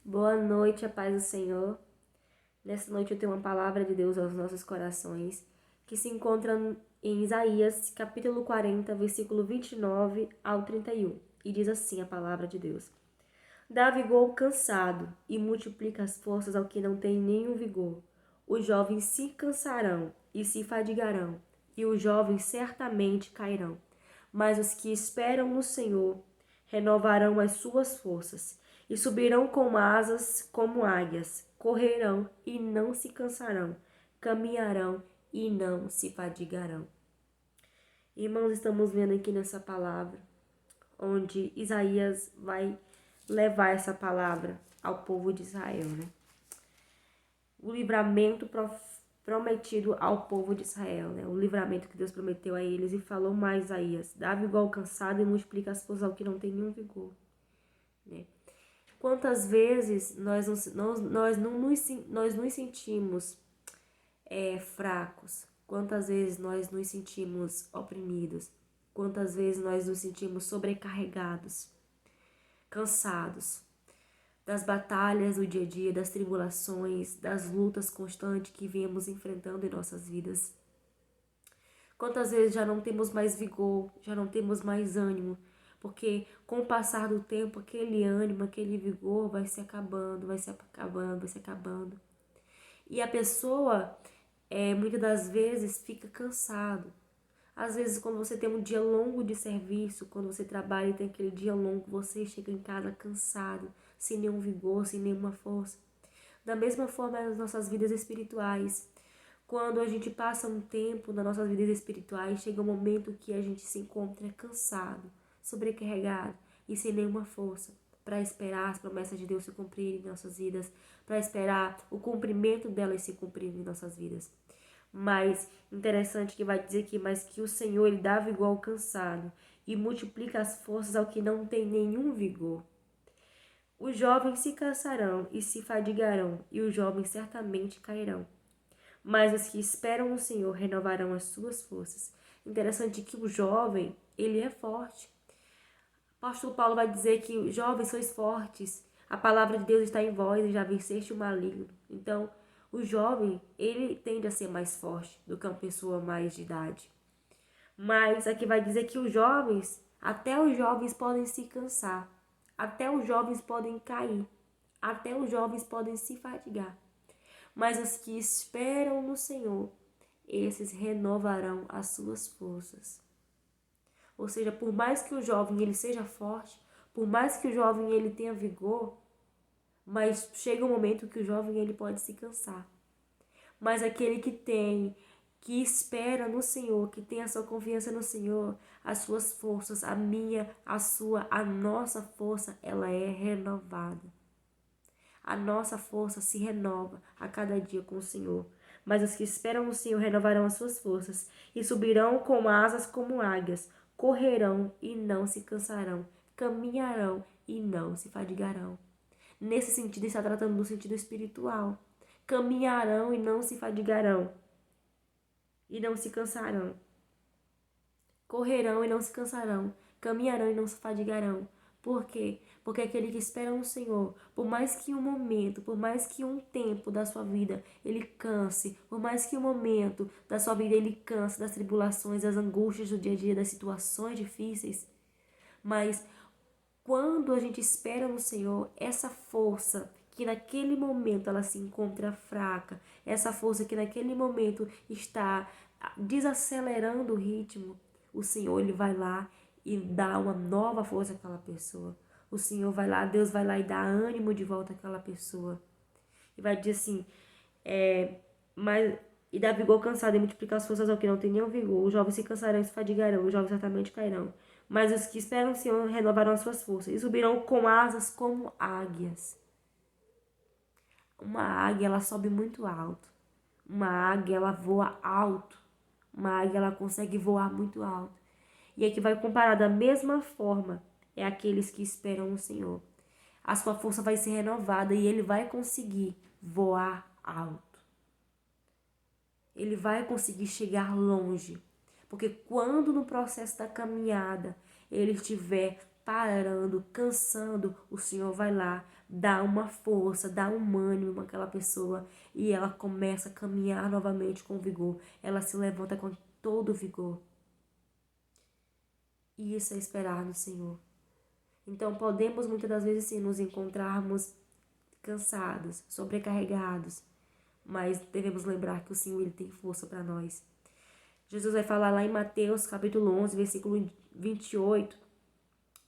Boa noite, a paz do Senhor. Nessa noite eu tenho uma palavra de Deus aos nossos corações, que se encontra em Isaías, capítulo 40, versículo 29 ao 31. E diz assim a palavra de Deus: Dá vigor ao cansado e multiplica as forças ao que não tem nenhum vigor. Os jovens se cansarão e se fadigarão, e os jovens certamente cairão. Mas os que esperam no Senhor renovarão as suas forças e subirão com asas como águias, correrão e não se cansarão, caminharão e não se fadigarão. Irmãos, estamos vendo aqui nessa palavra, onde Isaías vai levar essa palavra ao povo de Israel, né? O livramento prometido ao povo de Israel, né? O livramento que Deus prometeu a eles e falou mais Isaías: dá vigor ao cansado e multiplica as forças ao que não tem nenhum vigor, né? Quantas vezes nós nos sentimos fracos? Quantas vezes nós nos sentimos oprimidos? Quantas vezes nós nos sentimos sobrecarregados, cansados das batalhas do dia a dia, das tribulações, das lutas constantes que viemos enfrentando em nossas vidas? Quantas vezes já não temos mais vigor, já não temos mais ânimo, porque com o passar do tempo, aquele ânimo, aquele vigor vai se acabando, vai se acabando, vai se acabando. E a pessoa, muitas das vezes, fica cansado. Às vezes, quando você tem um dia longo de serviço, quando você trabalha e tem aquele dia longo, você chega em casa cansado, sem nenhum vigor, sem nenhuma força. Da mesma forma, nas nossas vidas espirituais. Quando a gente passa um tempo nas nossas vidas espirituais, chega um momento que a gente se encontra cansado, sobrecarregado e sem nenhuma força para esperar as promessas de Deus se cumprirem em nossas vidas, para esperar o cumprimento delas se cumprirem em nossas vidas. Mas interessante que vai dizer aqui, mas que o Senhor ele dá vigor ao cansado e multiplica as forças ao que não tem nenhum vigor. Os jovens se cansarão e se fadigarão, e os jovens certamente cairão. Mas os que esperam no Senhor renovarão as suas forças. Interessante que o jovem, ele é forte. O apóstolo Paulo vai dizer que jovens sois fortes. A palavra de Deus está em vós e já venceste o maligno. Então, o jovem, ele tende a ser mais forte do que uma pessoa mais de idade. Mas aqui vai dizer que os jovens, até os jovens podem se cansar. Até os jovens podem cair. Até os jovens podem se fadigar. Mas os que esperam no Senhor, esses renovarão as suas forças. Ou seja, por mais que o jovem ele seja forte, por mais que o jovem ele tenha vigor, mas chega um momento que o jovem ele pode se cansar. Mas aquele que espera no Senhor, que tem a sua confiança no Senhor, as suas forças, a minha, a sua, a nossa força, ela é renovada. A nossa força se renova a cada dia com o Senhor. Mas os que esperam no Senhor renovarão as suas forças e subirão com asas como águias, correrão e não se cansarão, caminharão e não se fadigarão. Nesse sentido, está tratando do sentido espiritual. Caminharão e não se fadigarão, e não se cansarão. Correrão e não se cansarão, caminharão e não se fadigarão. Por quê? Porque aquele que espera no Senhor, por mais que um momento, por mais que um tempo da sua vida ele canse, por mais que um momento da sua vida ele canse das tribulações, das angústias do dia a dia, das situações difíceis, mas quando a gente espera no Senhor, essa força que naquele momento ela se encontra fraca, essa força que naquele momento está desacelerando o ritmo, o Senhor ele vai lá e dá uma nova força àquela pessoa. O Senhor vai lá, Deus vai lá e dá ânimo de volta àquela pessoa. E vai dizer assim, mas e dá vigor cansado e multiplicar as forças ao que não tem nenhum vigor. Os jovens se cansarão e se fadigarão, os jovens certamente cairão. Mas os que esperam o Senhor renovarão as suas forças e subirão com asas como águias. Uma águia, ela sobe muito alto. Uma águia, ela voa alto. Uma águia, ela consegue voar muito alto. E aqui vai comparar da mesma forma, é aqueles que esperam o Senhor. A sua força vai ser renovada e ele vai conseguir voar alto. Ele vai conseguir chegar longe. Porque quando no processo da caminhada ele estiver parando, cansando, o Senhor vai lá, dá uma força, dá um ânimo àquela pessoa e ela começa a caminhar novamente com vigor. Ela se levanta com todo o vigor. E isso é esperar no Senhor. Então podemos muitas das vezes sim nos encontrarmos cansados, sobrecarregados, mas devemos lembrar que o Senhor ele tem força para nós. Jesus vai falar lá em Mateus capítulo 11, versículo 28,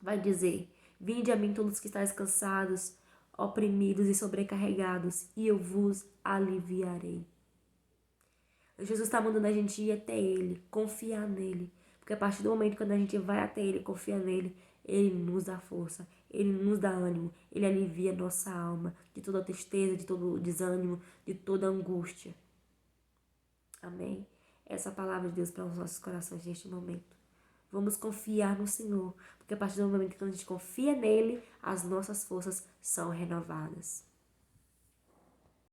vai dizer: Vinde a mim todos que estáis cansados, oprimidos e sobrecarregados, e eu vos aliviarei. Jesus está mandando a gente ir até Ele, confiar nele. Porque a partir do momento quando a gente vai até Ele, confia nele, Ele nos dá força, Ele nos dá ânimo, Ele alivia a nossa alma de toda tristeza, de todo desânimo, de toda angústia. Amém? Essa é a palavra de Deus para os nossos corações neste momento. Vamos confiar no Senhor, porque a partir do momento que a gente confia nele, as nossas forças são renovadas.